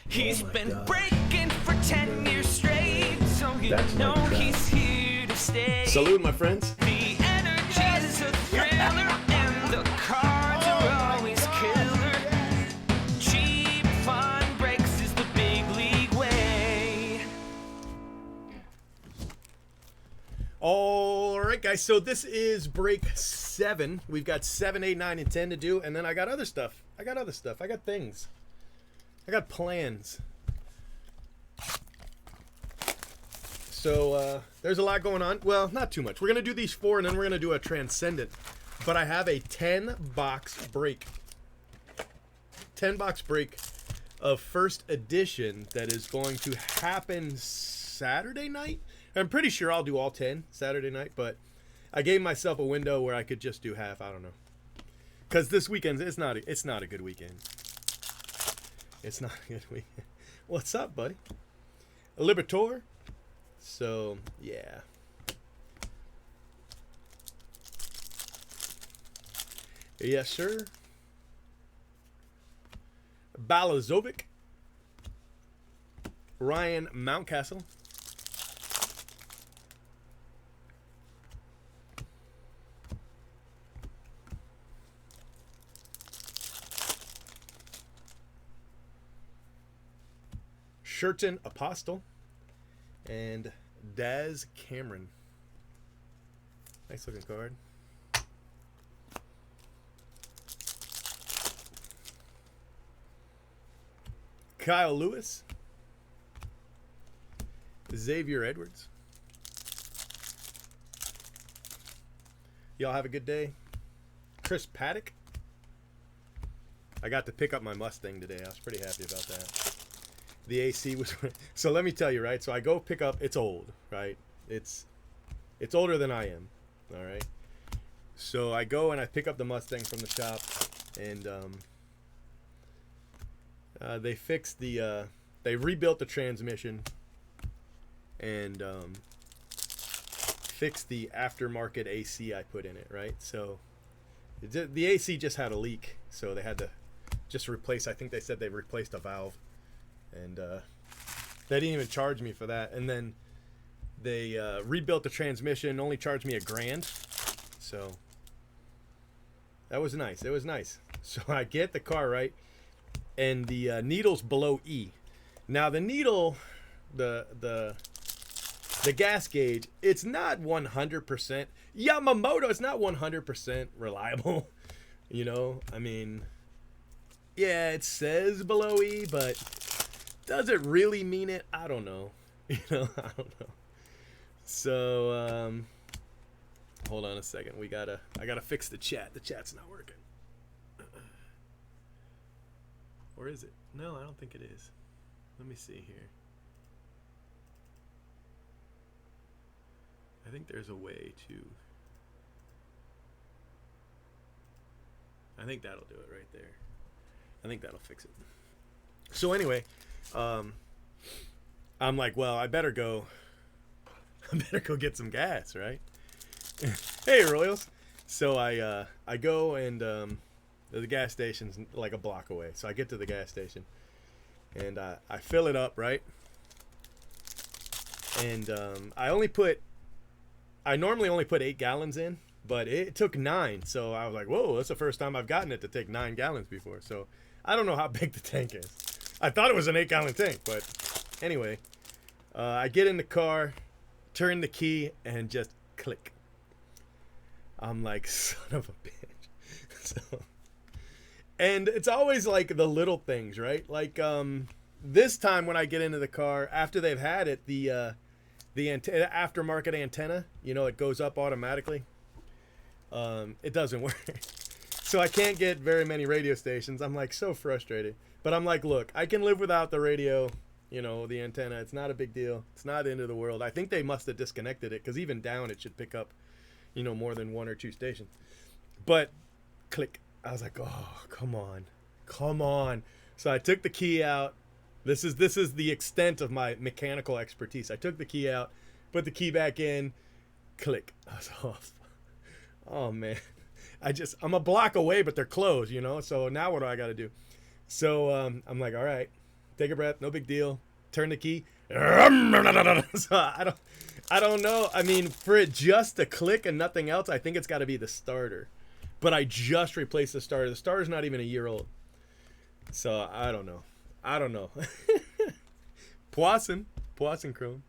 He's been breaking for 10 years straight, so you know he's here to stay. Salute, my friends. The energy is a thriller, and the cards are always killer. Cheap fun breaks is the big league way. All right, guys. So this is break 7. We've got 7, 8, 9, and 10 to do, and then I got other stuff. I got things. I got plans. So there's a lot going on. Well, not too much. We're gonna do these 4, and then we're gonna do a transcendent. But I have a 10-box break. 10-box break of first edition that is going to happen Saturday night. I'm pretty sure I'll do all 10 Saturday night, but I gave myself a window where I could just do half. I don't know, because this weekend it's not a good weekend. It's not a good weekend. What's up, buddy? A Libertor. So yeah. Yes, sir. Balazovic. Ryan Mountcastle. Sherton Apostle. And Daz Cameron. Nice looking card. Kyle Lewis. Xavier Edwards. Y'all have a good day. Chris Paddock. I got to pick up my Mustang today. I was pretty happy about that. The AC was... So let me tell you, right? So I go pick up... It's old, right? It's older than I am, all right? So I go and I pick up the Mustang from the shop, and they fixed the... they rebuilt the transmission and fixed the aftermarket AC I put in it, right? So the AC just had a leak, so they had to just replace... I think they said they replaced a valve. And they didn't even charge me for that. And then they rebuilt the transmission, only charged me $1,000. So that was nice. It was nice. So I get the car, right, and the needle's below E. Now the needle, the gas gauge, it's not 100%. Yamamoto, it's not 100% reliable. You know, I mean, yeah, it says below E, but does it really mean it? I don't know. I don't know. So, hold on a second. I gotta fix the chat. The chat's not working. Or is it? No, I don't think it is. Let me see here. I think there's a way to... I think that'll do it right there. I think that'll fix it. So anyway... I'm like, well, I better go get some gas, right? Hey, Royals. So I go, and the gas station's like a block away. So I get to the gas station, and I fill it up, right? And I normally only put 8 gallons in, but it took 9. So I was like, whoa, that's the first time I've gotten it to take 9 gallons before. So I don't know how big the tank is. I thought it was an 8-gallon tank, but anyway, I get in the car, turn the key, and just click. I'm like, son of a bitch. So, and it's always like the little things, right? Like this time when I get into the car, after they've had it, the aftermarket antenna, it goes up automatically. It doesn't work. So I can't get very many radio stations. I'm like so frustrated. But I'm like, look, I can live without the radio, the antenna. It's not a big deal. It's not the end of the world. I think they must have disconnected it, because even down it should pick up, more than 1 or 2 stations. But click. I was like, oh, come on. So I took the key out. This is the extent of my mechanical expertise. I took the key out, put the key back in, click. I was off. Oh, man. I'm a block away, but they're closed, So now what do I got to do? So I'm like, all right, take a breath, no big deal. Turn the key. So I don't know. I mean, for it just to click and nothing else, I think it's got to be the starter. But I just replaced the starter. The starter's not even a year old. So I don't know. Poisson Chrome.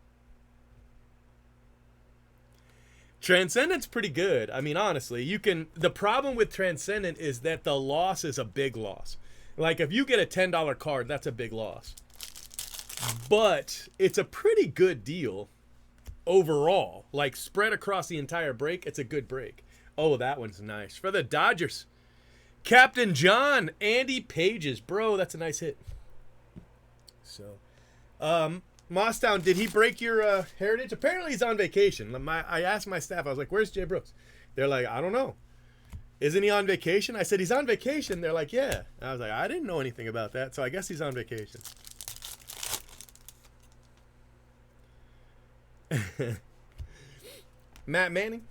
Transcendent's pretty good. I mean, honestly, you can. The problem with Transcendent is that the loss is a big loss. Like if you get a $10 card, that's a big loss. But it's a pretty good deal overall. Like spread across the entire break, it's a good break. Oh, that one's nice. For the Dodgers, Captain John, Andy Pages. Bro, that's a nice hit. So, Mosstown, did he break your heritage? Apparently he's on vacation. I asked my staff, I was like, where's Jay Brooks? They're like, I don't know. Isn't he on vacation? I said, he's on vacation. They're like, yeah. And I was like, I didn't know anything about that, so I guess he's on vacation. Matt Manning.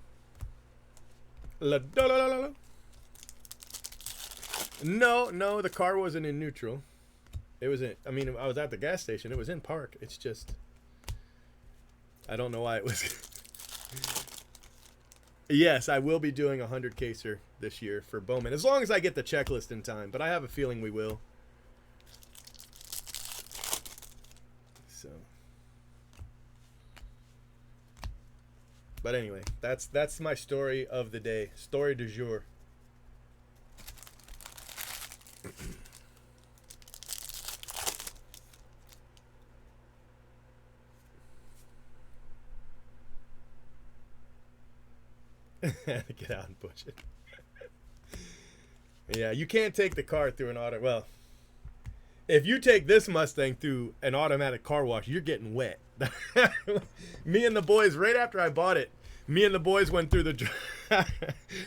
No, the car wasn't in neutral. It was in, I mean, I was at the gas station. It was in park. It's just, I don't know why it was. Yes, I will be doing a 100 caser this year for Bowman, as long as I get the checklist in time, but I have a feeling we will. So, but anyway, that's my story of the day. Story du jour. Get out and push it. Yeah, you can't take the car through an auto. Well, if you take this Mustang through an automatic car wash, you're getting wet. Me and the boys, right after I bought it, me and the boys went through the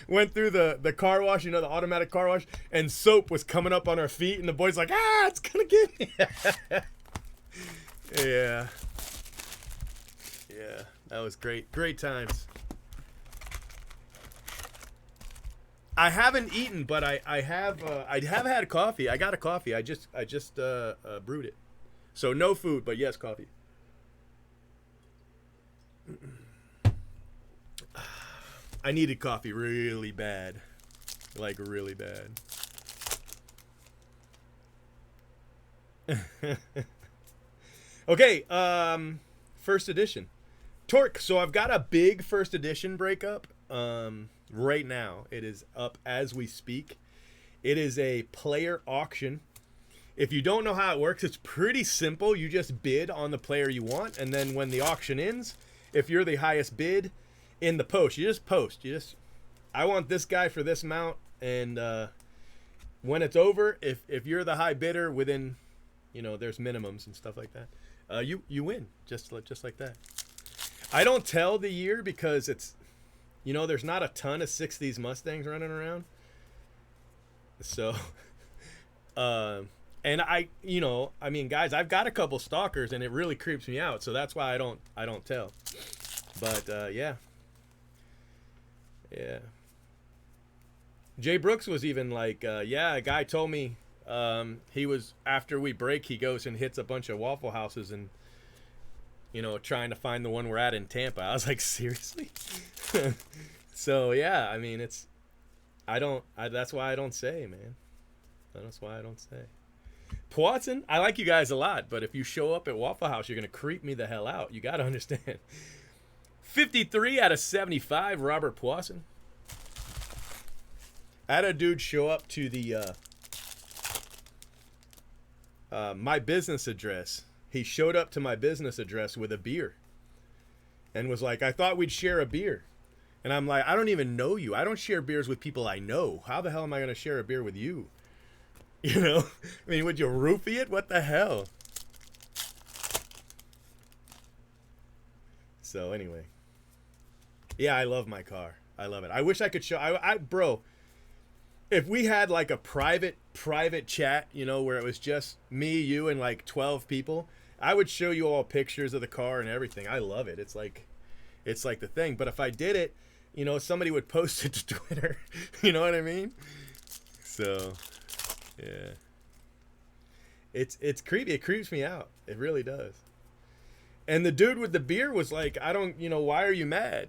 the car wash, you know, the automatic car wash, and soap was coming up on our feet, and the boys like, it's gonna get me. Yeah, that was great times. I haven't eaten, but I have had coffee. I got a coffee. I just brewed it. So no food, but yes, coffee. I needed coffee really bad. Like really bad. Okay, first edition. Torque. So I've got a big first edition breakup. Right now, it is up as we speak. It is a player auction. If you don't know how it works, it's pretty simple. You just bid on the player you want, and then when the auction ends, if you're the highest bid in the post, you just post. I want this guy for this amount, and when it's over, if you're the high bidder within, there's minimums and stuff like that, you win just like that. I don't tell the year because it's, there's not a ton of 60s Mustangs running around. So, and guys, I've got a couple stalkers and it really creeps me out. So that's why I don't tell. But, yeah. Jay Brooks was even like, a guy told me, he was, after we break, he goes and hits a bunch of Waffle Houses and, trying to find the one we're at in Tampa. I was like, seriously? So yeah, I mean, that's why I don't say, man. That's why I don't say. Poisson, I like you guys a lot, but if you show up at Waffle House, you're gonna creep me the hell out. You gotta understand. 53 out of 75, Robert Poisson. I had a dude show up to the my business address. He showed up to my business address with a beer and was like, I thought we'd share a beer. And I'm like, I don't even know you. I don't share beers with people I know. How the hell am I going to share a beer with you? I mean, would you roofie it? What the hell? So anyway. Yeah, I love my car. I love it. I wish I could show. Bro, if we had like a private chat, where it was just me, you, and like 12 people, I would show you all pictures of the car and everything. I love it. It's like the thing. But if I did it, somebody would post it to Twitter. You know what I mean? So, yeah. It's creepy. It creeps me out. It really does. And the dude with the beer was like, I don't, why are you mad?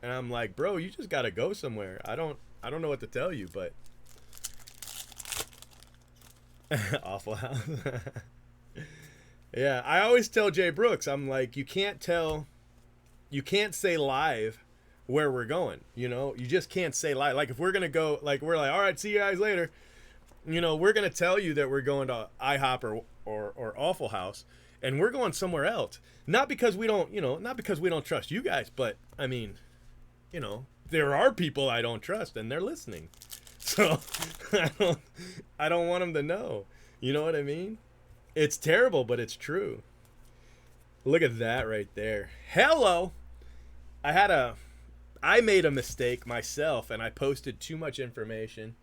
And I'm like, bro, you just gotta go somewhere. I don't know what to tell you, but awful house. Yeah, I always tell Jay Brooks, I'm like, you can't say live where we're going. You just can't say live. Like if we're gonna go, like we're like, all right, see you guys later. We're gonna tell you that we're going to IHOP or Awful House, and we're going somewhere else. Not because we don't, not because we don't trust you guys, but I mean, there are people I don't trust, and they're listening. So I don't want them to know. You know what I mean? It's terrible, but it's true. Look at that right there. Hello. I made a mistake myself, and I posted too much information.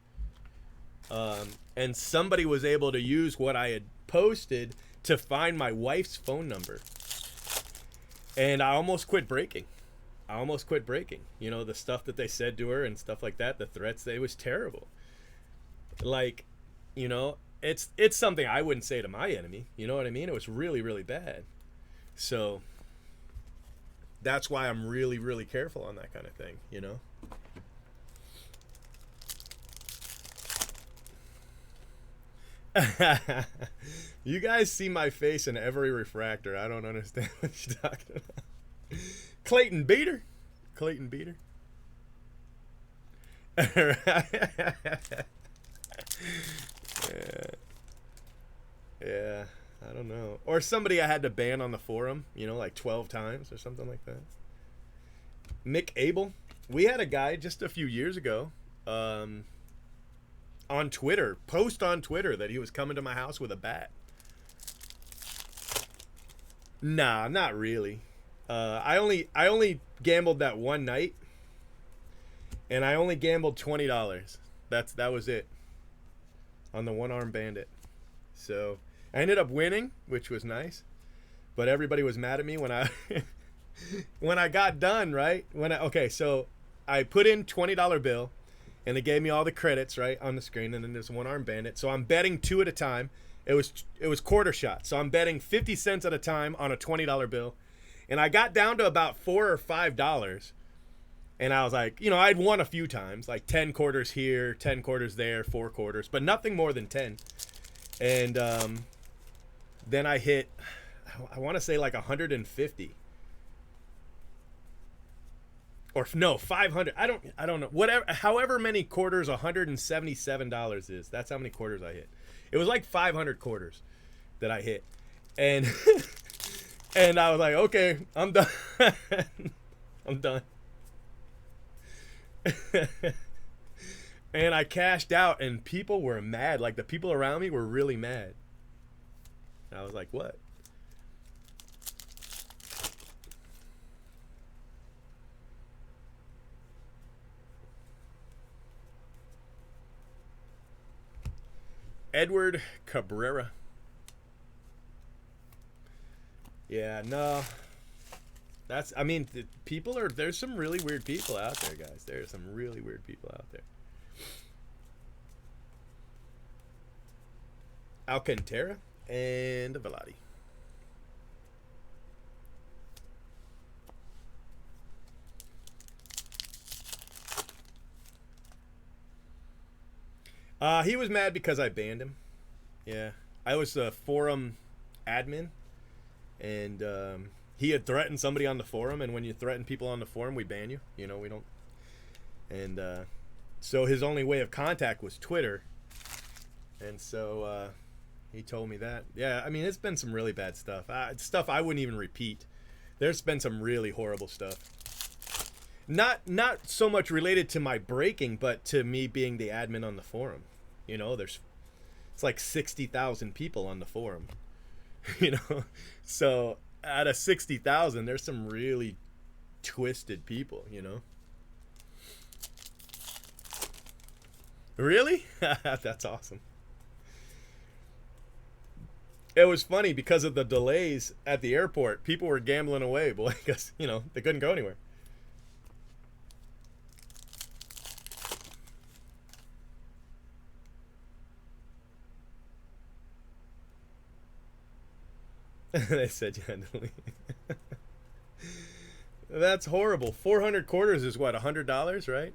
And somebody was able to use what I had posted to find my wife's phone number. And I almost quit breaking. The stuff that they said to her and stuff like that, the threats, it was terrible. Like, it's something I wouldn't say to my enemy. You know what I mean? It was really, really bad. So that's why I'm really, really careful on that kind of thing, You guys see my face in every refractor. I don't understand what you're talking about. Clayton Beater. Yeah, I don't know. Or somebody I had to ban on the forum, like 12 times or something like that. Mick Abel. We had a guy just a few years ago on Twitter, post on Twitter that he was coming to my house with a bat. Nah, not really. I only gambled that one night, and I only gambled $20. That was it on the one-armed bandit. So I ended up winning, which was nice, but everybody was mad at me when I when I got done. Right so I put in $20 bill, and they gave me all the credits right on the screen, and then there's one-armed bandit. So I'm betting two at a time. It was quarter shot, so I'm betting 50 cents at a time on a $20 bill, and I got down to about $4 or $5. And I was like, I'd won a few times, like 10 quarters here, 10 quarters there, 4 quarters, but nothing more than 10. And then I hit, I want to say like 150. Or no, 500. I don't know. Whatever, however many quarters $177 is. That's how many quarters I hit. It was like 500 quarters that I hit. And and I was like, okay, I'm done. I'm done. And I cashed out, and people were mad. Like the people around me were really mad. And I was like, what? Edward Cabrera. Yeah, no. There's some really weird people out there, guys. There's some really weird people out there. Alcantara and Velati. He was mad because I banned him. Yeah. I was a forum admin, and he had threatened somebody on the forum, and when you threaten people on the forum, we ban you. We don't. And so his only way of contact was Twitter. And so he told me that. Yeah, it's been some really bad stuff. Stuff I wouldn't even repeat. There's been some really horrible stuff. Not so much related to my breaking, but to me being the admin on the forum. It's like 60,000 people on the forum. So out of 60,000, there's some really twisted people. Really? That's awesome. It was funny because of the delays at the airport. People were gambling away, boy, because they couldn't go anywhere. They said you had to leave. That's horrible. 400 quarters is what, $100, right?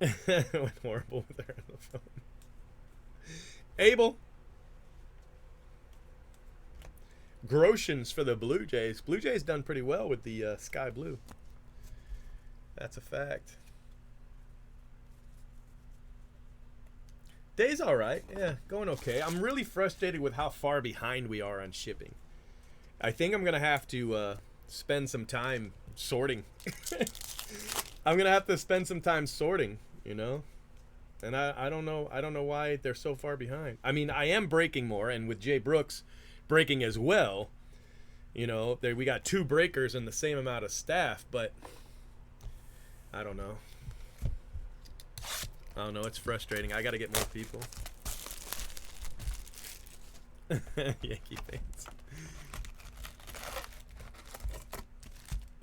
It went horrible with her on the phone. Abel. Groshans for the Blue Jays. Blue Jays done pretty well with the sky blue. That's a fact. Day's all right. Yeah, going okay. I'm really frustrated with how far behind we are on shipping. I think I'm gonna have to spend some time sorting. I'm gonna have to spend some time sorting, you know. And I don't know why they're so far behind. I mean, I am breaking more, and with Jay Brooks breaking as well, you know, we got 2 breakers and the same amount of staff, but I don't know. I don't know. It's frustrating. I got to get more people. Yankee fans.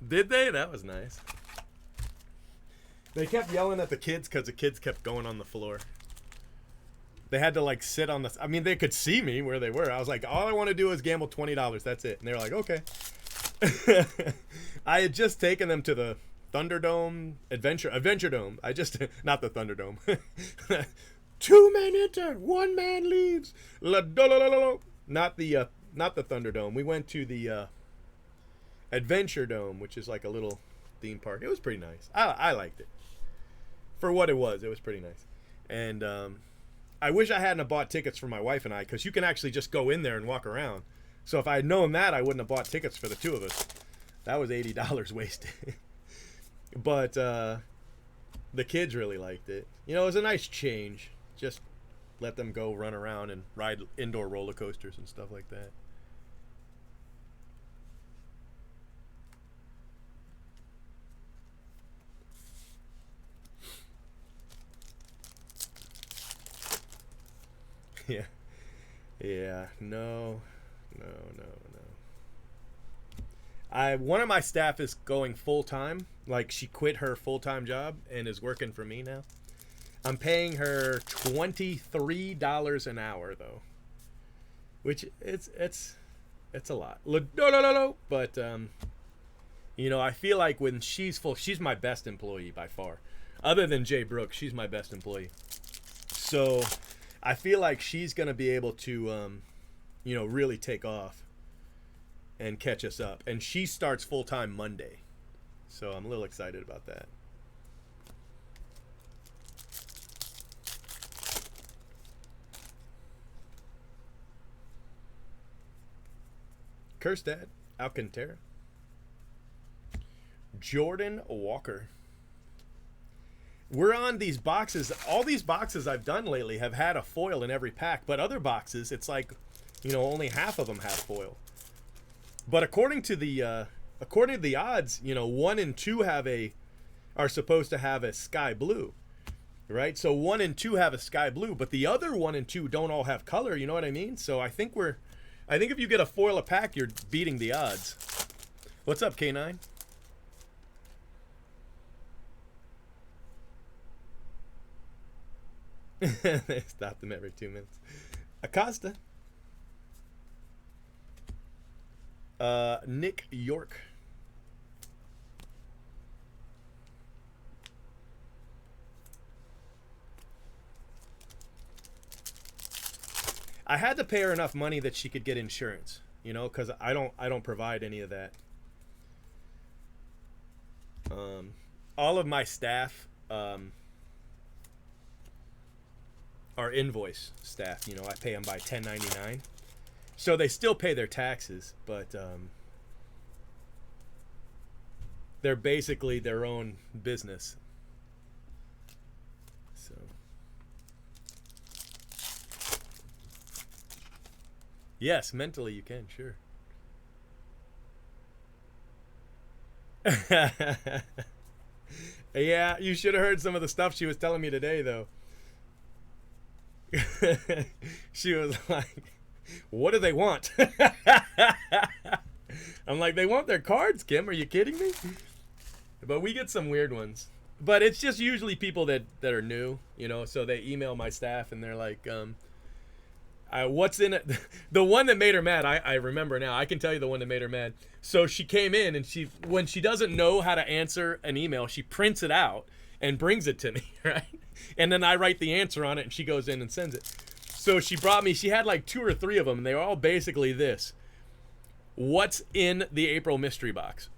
Did they? That was nice. They kept yelling at the kids because the kids kept going on the floor. They had to like sit on the. I mean, they could see me where they were. I was like, all I want to do is gamble $20. That's it. And they were like, okay. I had just taken them to the Thunderdome Adventure Dome. I just not the Thunderdome. 2 men enter, 1 man leaves. Not the Thunderdome. We went to the Adventure Dome, which is like a little theme park. It was pretty nice. I liked it. For what it was pretty nice. And I wish I hadn't bought tickets for my wife and I, because you can actually just go in there and walk around. So if I had known that, I wouldn't have bought tickets for the 2 of us. That was $80 wasted. But the kids really liked it. You know, it was a nice change. Just let them go run around and ride indoor roller coasters and stuff like that. Yeah. Yeah. No. One of my staff is going full time. Like, she quit her full time job and is working for me now. I'm paying her $23 an hour though, which it's a lot. But you know, I feel like when she's full, she's my best employee by far. Other than Jay Brooks, she's my best employee. So I feel like she's gonna be able to, you know, really take off and catch us up. And she starts full time Monday, so I'm a little excited about that. Kerstad, Alcantara, Jordan Walker. We're on these boxes. All these boxes I've done lately have had a foil in every pack, but other boxes, it's like, you know, only half of them have foil. But according to the odds, you know, 1 and 2 are supposed to have a sky blue, right? So 1 and 2 have a sky blue, but the other 1 and 2 don't all have color. You know what I mean? So I think if you get a foil a pack, you're beating the odds. What's up, K9? They stop them every 2 minutes. Acosta. Nick York. I had to pay her enough money that she could get insurance, you know, because I don't provide any of that. All of my staff are invoice staff. You know, I pay them by 1099, so they still pay their taxes, but they're basically their own business. So yes, mentally you can, sure. Yeah, you should have heard some of the stuff she was telling me today, though. She was like, what do they want? I'm like, they want their cards, Kim. Are you kidding me? But we get some weird ones. But it's just usually people that are new, so they email my staff and they're like, what's in it? The one that made her mad, I remember now. I can tell you the one that made her mad. So she came in and when she doesn't know how to answer an email, she prints it out and brings it to me, right? And then I write the answer on it and she goes in and sends it. So she had like 2 or 3 of them and they were all basically this. What's in the April mystery box?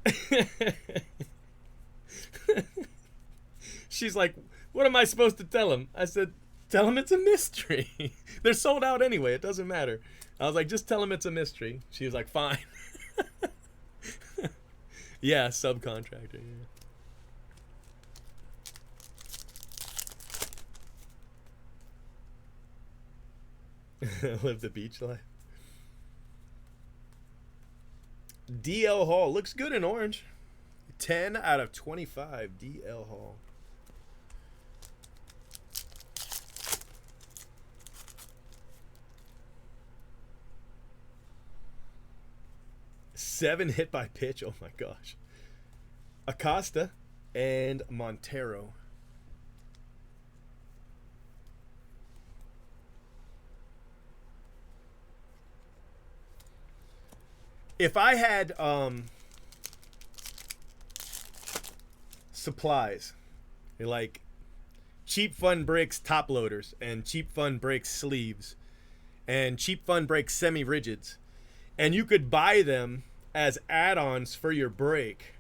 She's like, what am I supposed to tell him? I said, tell him it's a mystery. They're sold out anyway. It doesn't matter. I was like, just tell him it's a mystery. She was like, fine. Yeah, subcontractor. Yeah. Live the beach life. DL Hall looks good in orange. 10 out of 25. DL Hall. Seven hit by pitch. Oh my gosh. Acosta and Montero. If I had supplies like Cheap Fun Breaks top loaders and Cheap Fun Breaks sleeves and Cheap Fun Breaks semi-rigids, and you could buy them as add-ons for your brake,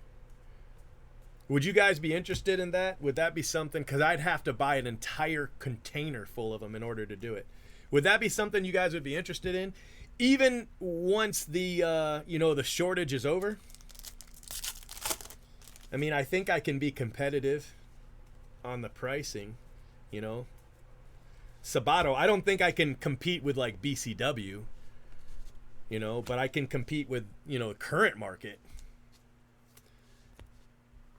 would you guys be interested in that? Would that be something? Because I'd have to buy an entire container full of them in order to do it. Would that be something you guys would be interested in? Even once the the shortage is over. I mean, I think I can be competitive on the pricing, Sabato, I don't think I can compete with like BCW, but I can compete with, current market.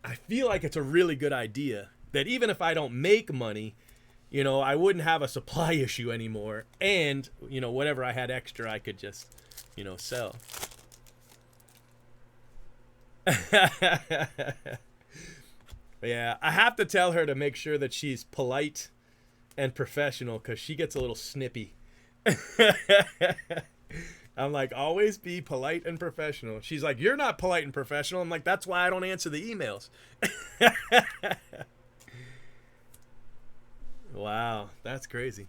I feel like it's a really good idea that even if I don't make money, I wouldn't have a supply issue anymore. And, whatever I had extra, I could just, sell. Yeah, I have to tell her to make sure that she's polite and professional because she gets a little snippy. I'm like, always be polite and professional. She's like, you're not polite and professional. I'm like, that's why I don't answer the emails. Wow, that's crazy.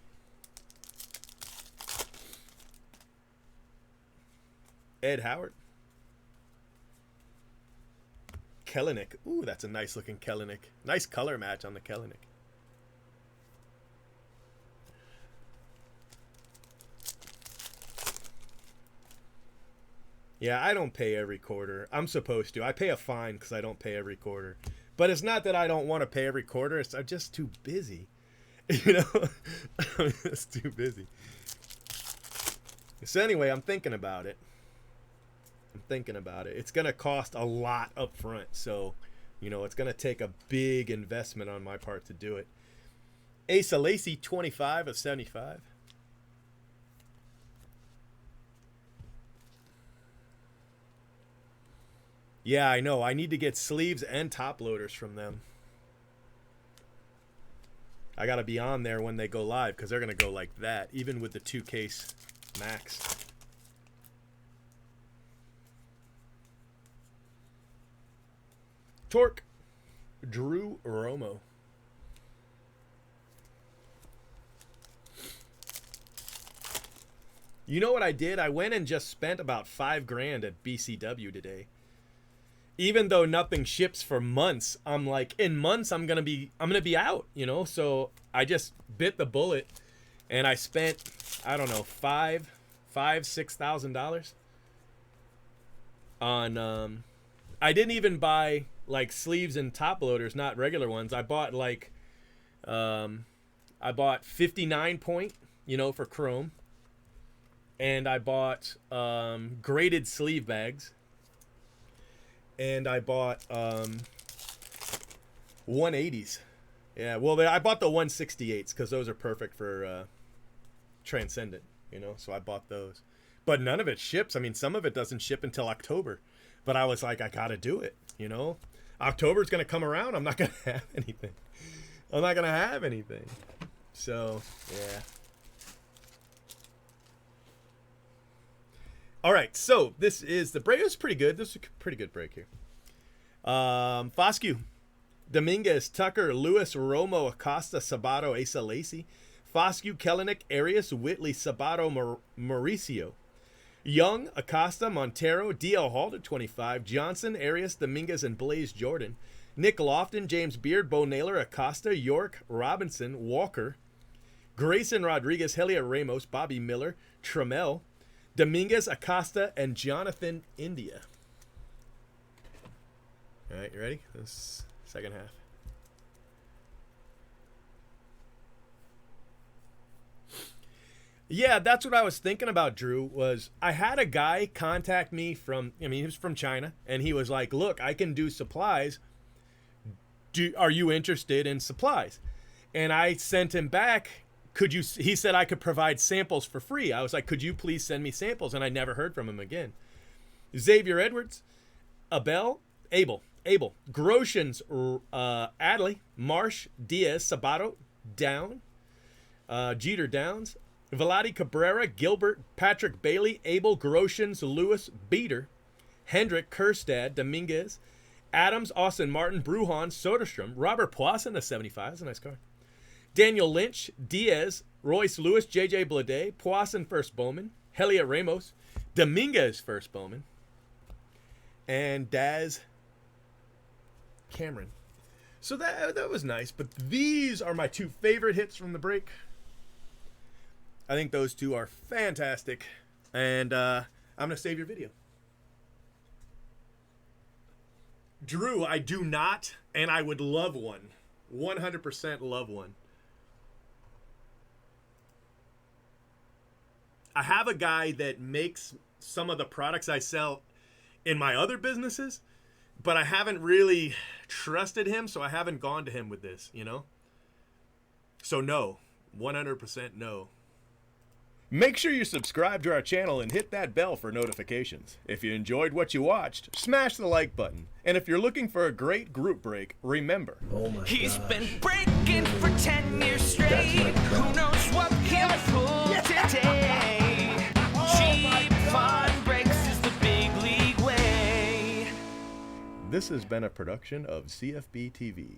Ed Howard. Kellenic. Ooh, that's a nice looking Kellenic. Nice color match on the Kellenic. Yeah, I don't pay every quarter. I'm supposed to. I pay a fine because I don't pay every quarter. But it's not that I don't want to pay every quarter. I'm just too busy. I'm just too busy. So anyway, I'm thinking about it. It's going to cost a lot up front. So, it's going to take a big investment on my part to do it. Asa Lacy, 25 of 75. Yeah, I know. I need to get sleeves and top loaders from them. I got to be on there when they go live because they're going to go like that, even with the 2-case max. Torque. Drew Romo. You know what I did? I went and just spent about $5,000 at BCW today. Even though nothing ships for months, I'm like, in months I'm gonna be out, So I just bit the bullet, and I spent, I don't know, $6,000 on. I didn't even buy like sleeves and top loaders, not regular ones. I bought like, I bought 59 point, for chrome, and I bought graded sleeve bags. And I bought 180s. Yeah, well, I bought the 168s because those are perfect for Transcendent, so I bought those. But none of it ships. I mean, some of it doesn't ship until October. But I was like, I got to do it, October's going to come around. I'm not going to have anything. I'm not going to have anything. So, yeah. All right. So, this is the break. It's pretty good. This is a pretty good break here. Foscue, Dominguez, Tucker, Lewis, Romo, Acosta, Sabato, Asa Lacy, Foscue, Kellenic, Arias, Whitley, Sabato, Mauricio, Young, Acosta, Montero, DL Hall at 25, Johnson, Arias, Dominguez, and Blaze Jordan, Nick Lofton, James Beard, Bo Naylor, Acosta, York, Robinson, Walker, Grayson Rodriguez, Heliot Ramos, Bobby Miller, Trammell, Dominguez, Acosta, and Jonathan India. All right, you ready? This second half. Yeah, that's what I was thinking about, Drew, was I had a guy contact me from, I mean, he was from China, and he was like, look, I can do supplies. Are you interested in supplies? And I sent him back, he said I could provide samples for free. I was like, could you please send me samples? And I never heard from him again. Xavier Edwards, Abel, Groshans, Adley, Marsh, Diaz, Sabato, Down, Jeter Downs, Vladi Cabrera, Gilbert, Patrick Bailey, Abel, Groshans, Lewis, Beater, Hendrick, Kerstad, Dominguez, Adams, Austin Martin, Bruhan, Soderstrom, Robert Poisson, a 75. That's a nice card. Daniel Lynch, Diaz, Royce Lewis, J.J. Blade, Poisson, first Bowman, Heliot Ramos, Dominguez, first Bowman, and Daz Cameron. So that was nice, but these are my two favorite hits from the break. I think those two are fantastic, and I'm going to save your video. Drew, I do not, and I would love one. 100% love one. I have a guy that makes some of the products I sell in my other businesses, but I haven't really trusted him, so I haven't gone to him with this, you know? So no, 100% no. Make sure you subscribe to our channel and hit that bell for notifications. If you enjoyed what you watched, smash the like button. And if you're looking for a great group break, remember, He's been breaking for 10 years straight. Who knows what he'll pull today? Cheap fun breaks is the big league way. this has been a production of CFB TV.